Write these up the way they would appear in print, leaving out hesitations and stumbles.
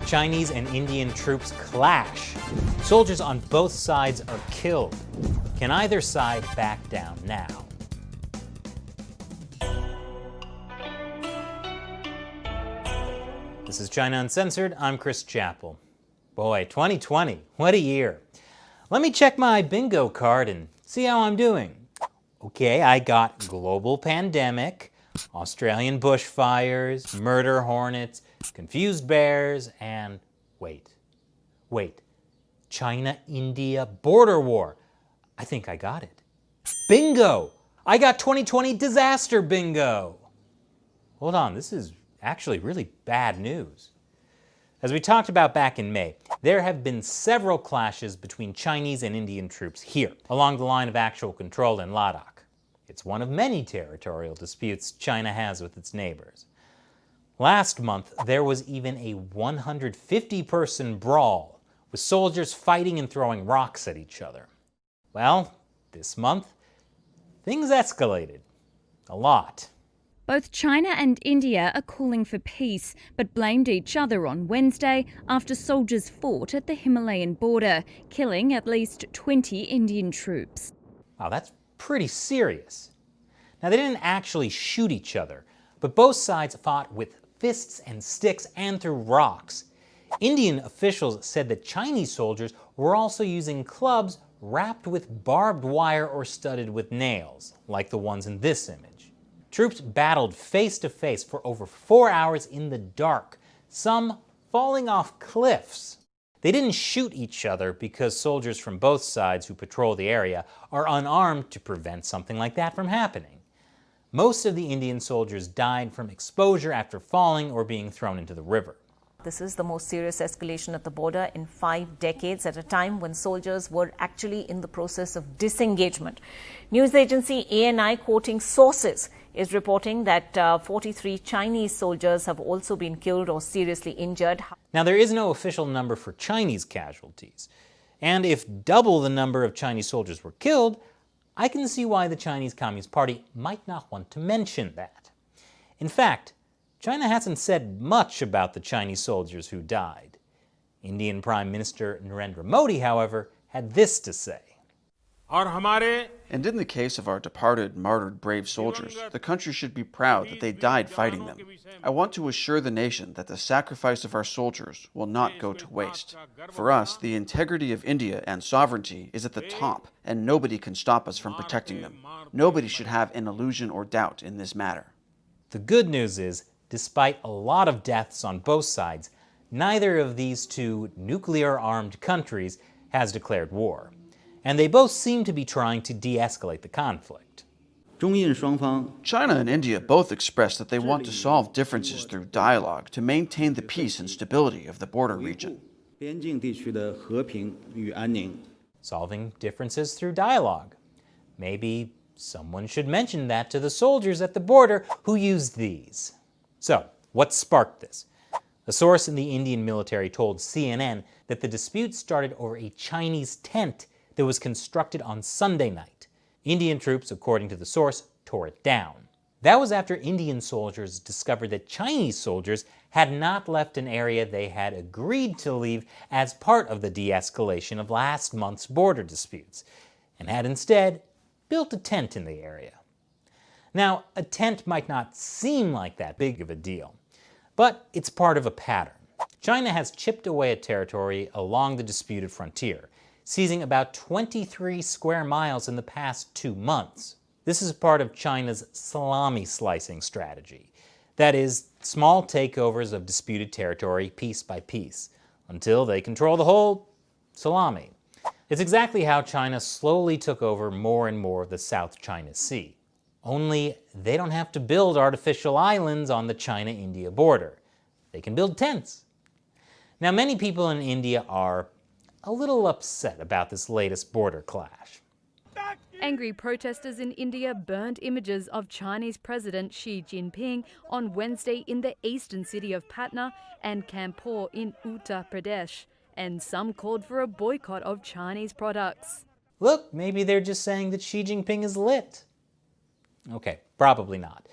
Chinese and Indian troops clash. Soldiers on both sides are killed. Can either side back down now? This is China Uncensored. I'm Chris Chappell. Boy, 2020, what a year. Let me check my bingo card and see how I'm doing. Okay, I got global pandemic, Australian bushfires, murder hornets, confused bears, and wait, China-India border war. I think I got it. Bingo! I got 2020 disaster bingo! Hold on, this is actually really bad news. As we talked about back in May, there have been several clashes between Chinese and Indian troops here, along the line of actual control in Ladakh. It's one of many territorial disputes China has with its neighbors. Last month, there was even a 150-person brawl, with soldiers fighting and throwing rocks at each other. Well, this month, things escalated. A lot. Both China and India are calling for peace, but blamed each other on Wednesday after soldiers fought at the Himalayan border, killing at least 20 Indian troops. Wow, that's pretty serious. Now, they didn't actually shoot each other, but both sides fought with fists and sticks and threw rocks. Indian officials said that Chinese soldiers were also using clubs wrapped with barbed wire or studded with nails, like the ones in this image. Troops battled face-to-face for over 4 hours in the dark, some falling off cliffs. They didn't shoot each other because soldiers from both sides who patrol the area are unarmed to prevent something like that from happening. Most of the Indian soldiers died from exposure after falling or being thrown into the river. This is the most serious escalation at the border in 5 decades, at a time when soldiers were actually in the process of disengagement. News agency ANI, quoting sources, is reporting that 43 Chinese soldiers have also been killed or seriously injured. Now, there is no official number for Chinese casualties. And if double the number of Chinese soldiers were killed, I can see why the Chinese Communist Party might not want to mention that. In fact, China hasn't said much about the Chinese soldiers who died. Indian Prime Minister Narendra Modi, however, had this to say. And in the case of our departed, martyred brave soldiers, the country should be proud that they died fighting them. I want to assure the nation that the sacrifice of our soldiers will not go to waste. For us, the integrity of India and sovereignty is at the top, and nobody can stop us from protecting them. Nobody should have an illusion or doubt in this matter. The good news is, despite a lot of deaths on both sides, neither of these two nuclear-armed countries has declared war. And they both seem to be trying to de-escalate the conflict. China and India both expressed that they want to solve differences through dialogue to maintain the peace and stability of the border region. Solving differences through dialogue. Maybe someone should mention that to the soldiers at the border who used these. So, what sparked this? A source in the Indian military told CNN that the dispute started over a Chinese tent that was constructed on Sunday night. Indian troops, according to the source, tore it down. That was after Indian soldiers discovered that Chinese soldiers had not left an area they had agreed to leave as part of the de-escalation of last month's border disputes, and had instead built a tent in the area. Now, a tent might not seem like that big of a deal, but it's part of a pattern. China has chipped away at territory along the disputed frontier, seizing about 23 square miles in the past 2 months. This is part of China's salami slicing strategy. That is, small takeovers of disputed territory piece by piece, until they control the whole salami. It's exactly how China slowly took over more and more of the South China Sea. Only they don't have to build artificial islands on the China-India border. They can build tents. Now, many people in India are a little upset about this latest border clash. Angry protesters in India burned images of Chinese President Xi Jinping on Wednesday in the eastern city of Patna and Kanpur in Uttar Pradesh, and some called for a boycott of Chinese products. Look, maybe they're just saying that Xi Jinping is lit. Okay, probably not.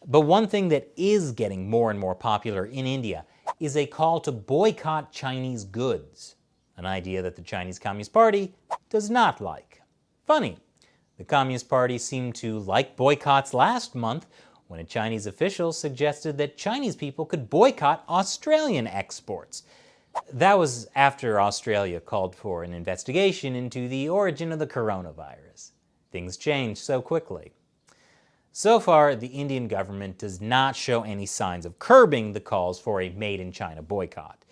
But one thing that is getting more and more popular in India is a call to boycott Chinese goods, an idea that the Chinese Communist Party does not like. Funny, the Communist Party seemed to like boycotts last month when a Chinese official suggested that Chinese people could boycott Australian exports. That was after Australia called for an investigation into the origin of the coronavirus. Things changed so quickly. So far, the Indian government does not show any signs of curbing the calls for a made-in-China boycott.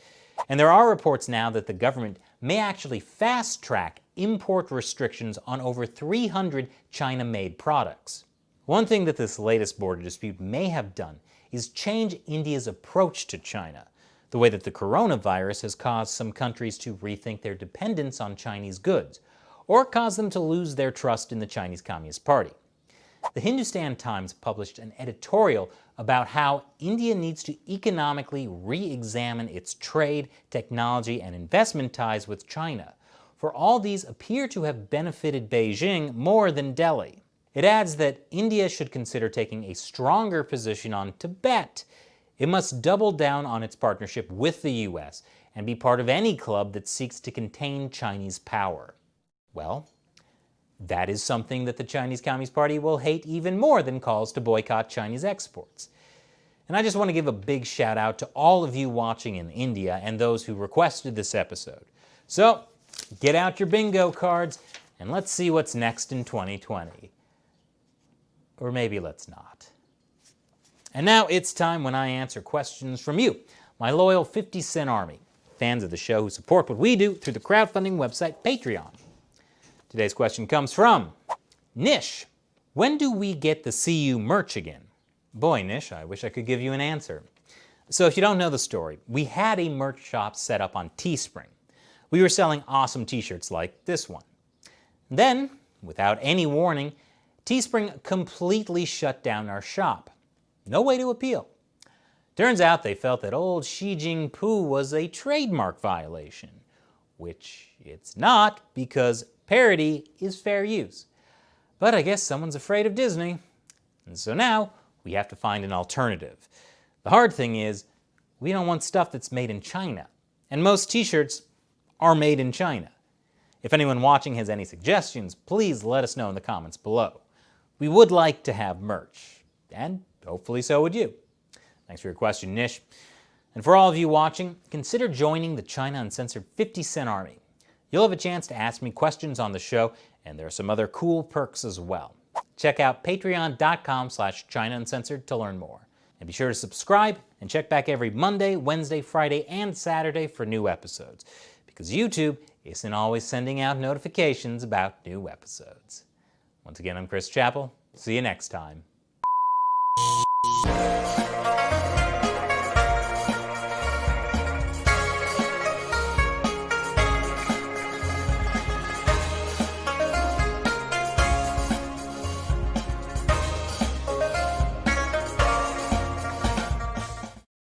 And there are reports now that the government may actually fast-track import restrictions on over 300 China-made products. One thing that this latest border dispute may have done is change India's approach to China, the way that the coronavirus has caused some countries to rethink their dependence on Chinese goods, or caused them to lose their trust in the Chinese Communist Party. The Hindustan Times published an editorial about how India needs to economically re-examine its trade, technology, and investment ties with China, for all these appear to have benefited Beijing more than Delhi. It adds that India should consider taking a stronger position on Tibet. It must double down on its partnership with the US and be part of any club that seeks to contain Chinese power. Well, that is something that the Chinese Communist Party will hate even more than calls to boycott Chinese exports. And I just want to give a big shout out to all of you watching in India and those who requested this episode. So, get out your bingo cards and let's see what's next in 2020. Or maybe let's not. And now it's time when I answer questions from you, my loyal 50-cent army, fans of the show who support what we do through the crowdfunding website Patreon. Today's question comes from Nish. When do we get the CU merch again? Boy, Nish, I wish I could give you an answer. So if you don't know the story, we had a merch shop set up on Teespring. We were selling awesome t-shirts like this one. Then, without any warning, Teespring completely shut down our shop. No way to appeal. Turns out they felt that old Xi Jinping was a trademark violation, which it's not because parody is fair use. But I guess someone's afraid of Disney, and so now we have to find an alternative. The hard thing is, we don't want stuff that's made in China, and most t-shirts are made in China. If anyone watching has any suggestions, please let us know in the comments below. We would like to have merch, and hopefully so would you. Thanks for your question, Nish. And for all of you watching, consider joining the China Uncensored 50-Cent Army. You'll have a chance to ask me questions on the show, and there are some other cool perks as well. Check out patreon.com/China Uncensored to learn more. And be sure to subscribe and check back every Monday, Wednesday, Friday, and Saturday for new episodes, because YouTube isn't always sending out notifications about new episodes. Once again, I'm Chris Chappell. See you next time.